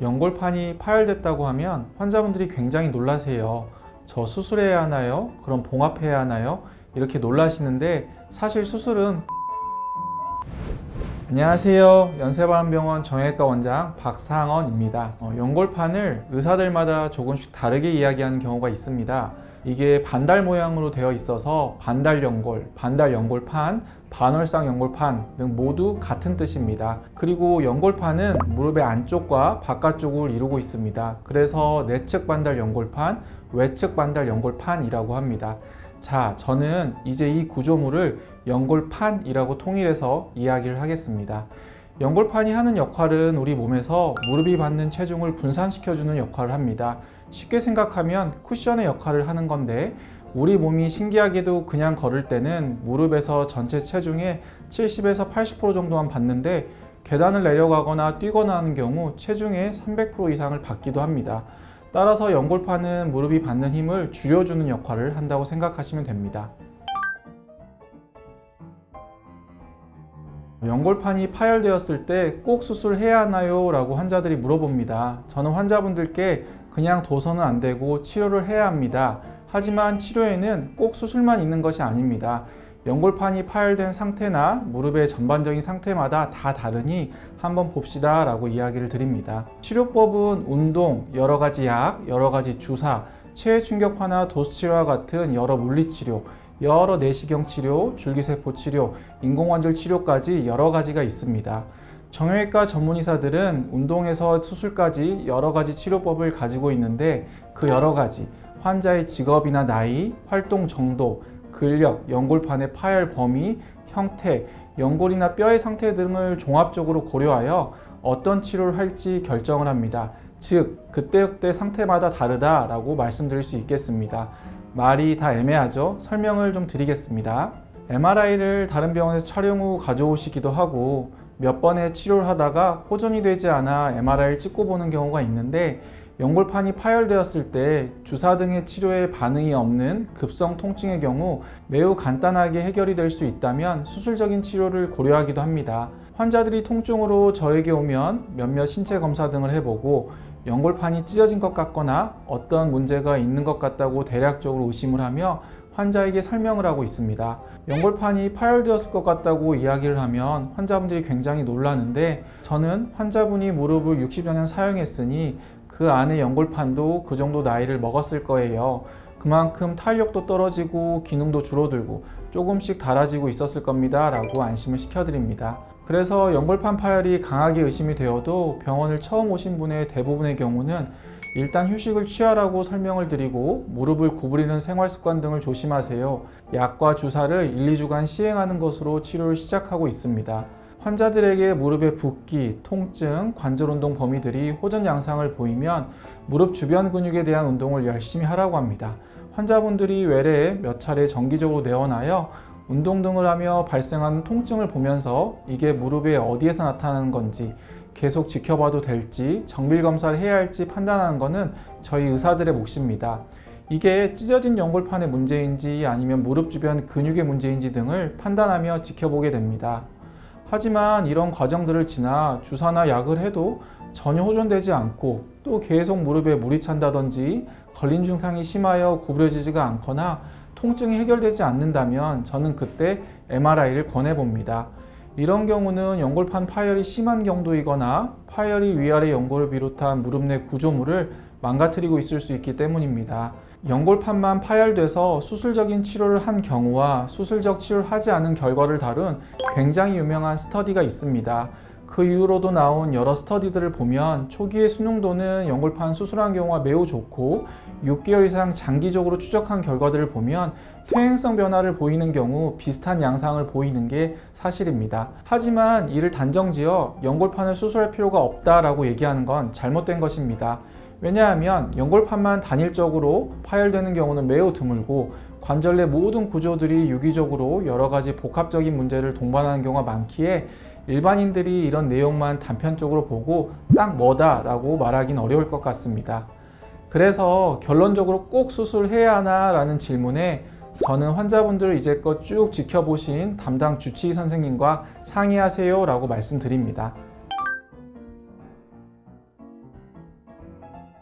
연골판이 파열됐다고 하면 환자분들이 굉장히 놀라세요. 저 수술해야 하나요? 그럼 봉합해야 하나요? 이렇게 놀라시는데 사실 수술은 안녕하세요. 연세바람병원 정형외과 원장 박상원입니다. 연골판을 의사들마다 조금씩 다르게 이야기하는 경우가 있습니다. 이게 반달 모양으로 되어 있어서 반달연골, 반달연골판, 반월상 연골판 등 모두 같은 뜻입니다. 그리고 연골판은 무릎의 안쪽과 바깥쪽을 이루고 있습니다. 그래서 내측 반달 연골판, 외측 반달 연골판이라고 합니다. 자, 저는 이제 이 구조물을 연골판이라고 통일해서 이야기를 하겠습니다. 연골판이 하는 역할은 우리 몸에서 무릎이 받는 체중을 분산시켜주는 역할을 합니다. 쉽게 생각하면 쿠션의 역할을 하는 건데 우리 몸이 신기하게도 그냥 걸을 때는 무릎에서 전체 체중의 70에서 80% 정도만 받는데 계단을 내려가거나 뛰거나 하는 경우 체중의 300% 이상을 받기도 합니다. 따라서 연골판은 무릎이 받는 힘을 줄여주는 역할을 한다고 생각하시면 됩니다. 연골판이 파열되었을 때 꼭 수술해야 하나요? 라고 환자들이 물어봅니다. 저는 환자분들께 그냥 둬서는 안 되고 치료를 해야 합니다. 하지만 치료에는 꼭 수술만 있는 것이 아닙니다. 연골판이 파열된 상태나 무릎의 전반적인 상태마다 다 다르니 한번 봅시다 라고 이야기를 드립니다. 치료법은 운동, 여러 가지 약, 여러 가지 주사, 체외 충격파나 도수치료와 같은 여러 물리치료, 여러 내시경 치료, 줄기세포 치료, 인공관절 치료까지 여러 가지가 있습니다. 정형외과 전문의사들은 운동에서 수술까지 여러 가지 치료법을 가지고 있는데 그 여러 가지, 환자의 직업이나 나이, 활동 정도, 근력, 연골판의 파열 범위, 형태, 연골이나 뼈의 상태 등을 종합적으로 고려하여 어떤 치료를 할지 결정을 합니다. 즉, 그때그때 상태마다 다르다라고 말씀드릴 수 있겠습니다. 말이 다 애매하죠? 설명을 좀 드리겠습니다. MRI를 다른 병원에서 촬영 후 가져오시기도 하고 몇 번의 치료를 하다가 호전이 되지 않아 MRI를 찍고 보는 경우가 있는데 연골판이 파열되었을 때 주사 등의 치료에 반응이 없는 급성 통증의 경우 매우 간단하게 해결이 될 수 있다면 수술적인 치료를 고려하기도 합니다. 환자들이 통증으로 저에게 오면 몇몇 신체 검사 등을 해보고 연골판이 찢어진 것 같거나 어떤 문제가 있는 것 같다고 대략적으로 의심을 하며 환자에게 설명을 하고 있습니다. 연골판이 파열되었을 것 같다고 이야기를 하면 환자분들이 굉장히 놀라는데 저는 환자분이 무릎을 60여 년 사용했으니 그 안에 연골판도 그 정도 나이를 먹었을 거예요. 그만큼 탄력도 떨어지고 기능도 줄어들고 조금씩 닳아지고 있었을 겁니다 라고 안심을 시켜드립니다. 그래서 연골판 파열이 강하게 의심이 되어도 병원을 처음 오신 분의 대부분의 경우는 일단 휴식을 취하라고 설명을 드리고 무릎을 구부리는 생활습관 등을 조심하세요. 약과 주사를 1, 2주간 시행하는 것으로 치료를 시작하고 있습니다. 환자들에게 무릎의 붓기, 통증, 관절운동 범위들이 호전 양상을 보이면 무릎 주변 근육에 대한 운동을 열심히 하라고 합니다. 환자분들이 외래에 몇 차례 정기적으로 내원하여 운동 등을 하며 발생하는 통증을 보면서 이게 무릎에 어디에서 나타나는 건지 계속 지켜봐도 될지 정밀 검사를 해야 할지 판단하는 것은 저희 의사들의 몫입니다. 이게 찢어진 연골판의 문제인지 아니면 무릎 주변 근육의 문제인지 등을 판단하며 지켜보게 됩니다. 하지만 이런 과정들을 지나 주사나 약을 해도 전혀 호전되지 않고 또 계속 무릎에 물이 찬다든지 걸린 증상이 심하여 구부려지지가 않거나 통증이 해결되지 않는다면 저는 그때 MRI를 권해봅니다. 이런 경우는 연골판 파열이 심한 경도이거나 파열이 위아래 연골을 비롯한 무릎 내 구조물을 망가뜨리고 있을 수 있기 때문입니다. 연골판만 파열돼서 수술적인 치료를 한 경우와 수술적 치료를 하지 않은 결과를 다룬 굉장히 유명한 스터디가 있습니다. 그 이후로도 나온 여러 스터디들을 보면 초기의 수능도는 연골판 수술한 경우가 매우 좋고 6개월 이상 장기적으로 추적한 결과들을 보면 퇴행성 변화를 보이는 경우 비슷한 양상을 보이는 게 사실입니다. 하지만 이를 단정지어 연골판을 수술할 필요가 없다라고 얘기하는 건 잘못된 것입니다. 왜냐하면 연골판만 단일적으로 파열되는 경우는 매우 드물고 관절 내 모든 구조들이 유기적으로 여러 가지 복합적인 문제를 동반하는 경우가 많기에 일반인들이 이런 내용만 단편적으로 보고 딱 뭐다라고 말하기는 어려울 것 같습니다. 그래서 결론적으로 꼭 수술해야 하나 라는 질문에 저는 환자분들을 이제껏 쭉 지켜보신 담당 주치의 선생님과 상의하세요 라고 말씀드립니다.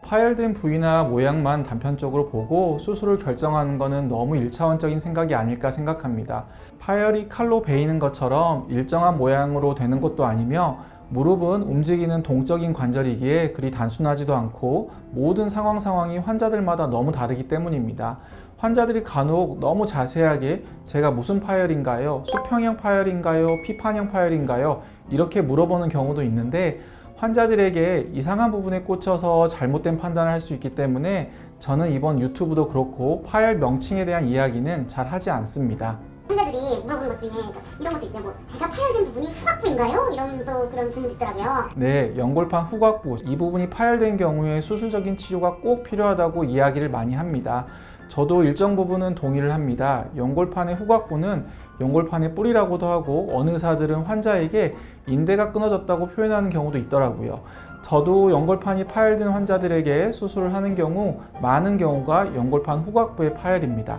파열된 부위나 모양만 단편적으로 보고 수술을 결정하는 것은 너무 일차원적인 생각이 아닐까 생각합니다. 파열이 칼로 베이는 것처럼 일정한 모양으로 되는 것도 아니며 무릎은 움직이는 동적인 관절이기에 그리 단순하지도 않고 모든 상황이 환자들마다 너무 다르기 때문입니다. 환자들이 간혹 너무 자세하게 제가 무슨 파열인가요? 수평형 파열인가요? 피판형 파열인가요? 이렇게 물어보는 경우도 있는데 환자들에게 이상한 부분에 꽂혀서 잘못된 판단을 할 수 있기 때문에 저는 이번 유튜브도 그렇고 파열 명칭에 대한 이야기는 잘 하지 않습니다. 환자들이 물어보는 것 중에 이런 것도 있어요. 제가 파열된 부분이 후각부인가요? 이런 또 그런 질문이 있더라고요. 네, 연골판 후각부 이 부분이 파열된 경우에 수술적인 치료가 꼭 필요하다고 이야기를 많이 합니다. 저도 일정 부분은 동의를 합니다. 연골판의 후각부는 연골판의 뿌리라고도 하고 어느 의사들은 환자에게 인대가 끊어졌다고 표현하는 경우도 있더라고요. 저도 연골판이 파열된 환자들에게 수술을 하는 경우 많은 경우가 연골판 후각부의 파열입니다.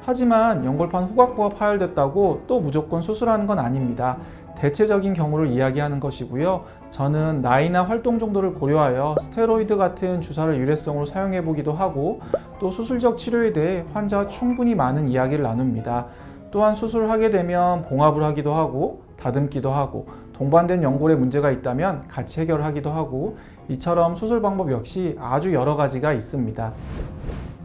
하지만 연골판 후각부가 파열됐다고 또 무조건 수술하는 건 아닙니다. 대체적인 경우를 이야기하는 것이고요. 저는 나이나 활동 정도를 고려하여 스테로이드 같은 주사를 일회성으로 사용해 보기도 하고 또 수술적 치료에 대해 환자와 충분히 많은 이야기를 나눕니다. 또한 수술을 하게 되면 봉합을 하기도 하고 다듬기도 하고 동반된 연골에 문제가 있다면 같이 해결하기도 하고 이처럼 수술 방법 역시 아주 여러 가지가 있습니다.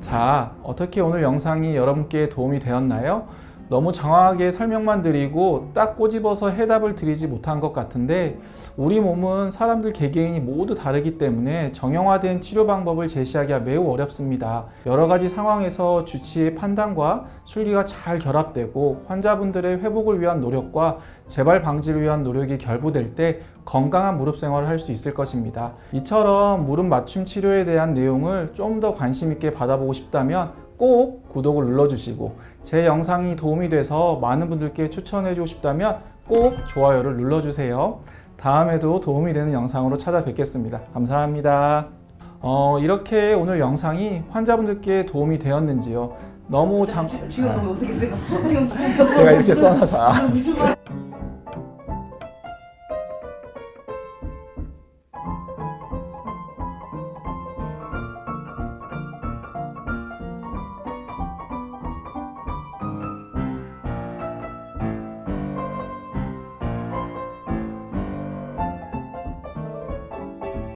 자, 어떻게 오늘 영상이 여러분께 도움이 되었나요? 너무 장황하게 설명만 드리고 딱 꼬집어서 해답을 드리지 못한 것 같은데 우리 몸은 사람들 개개인이 모두 다르기 때문에 정형화된 치료 방법을 제시하기가 매우 어렵습니다. 여러 가지 상황에서 주치의 판단과 술기가 잘 결합되고 환자분들의 회복을 위한 노력과 재발 방지를 위한 노력이 결부될 때 건강한 무릎 생활을 할 수 있을 것입니다. 이처럼 무릎 맞춤 치료에 대한 내용을 좀 더 관심 있게 받아보고 싶다면 꼭 구독을 눌러주시고 제 영상이 도움이 돼서 많은 분들께 추천해주고 싶다면 꼭 좋아요를 눌러주세요. 다음에도 도움이 되는 영상으로 찾아뵙겠습니다. 감사합니다. 이렇게 오늘 영상이 환자분들께 도움이 되었는지요? 너무 지금 너무 어색했어요. 지금 제가 이렇게 써놔서 무슨 말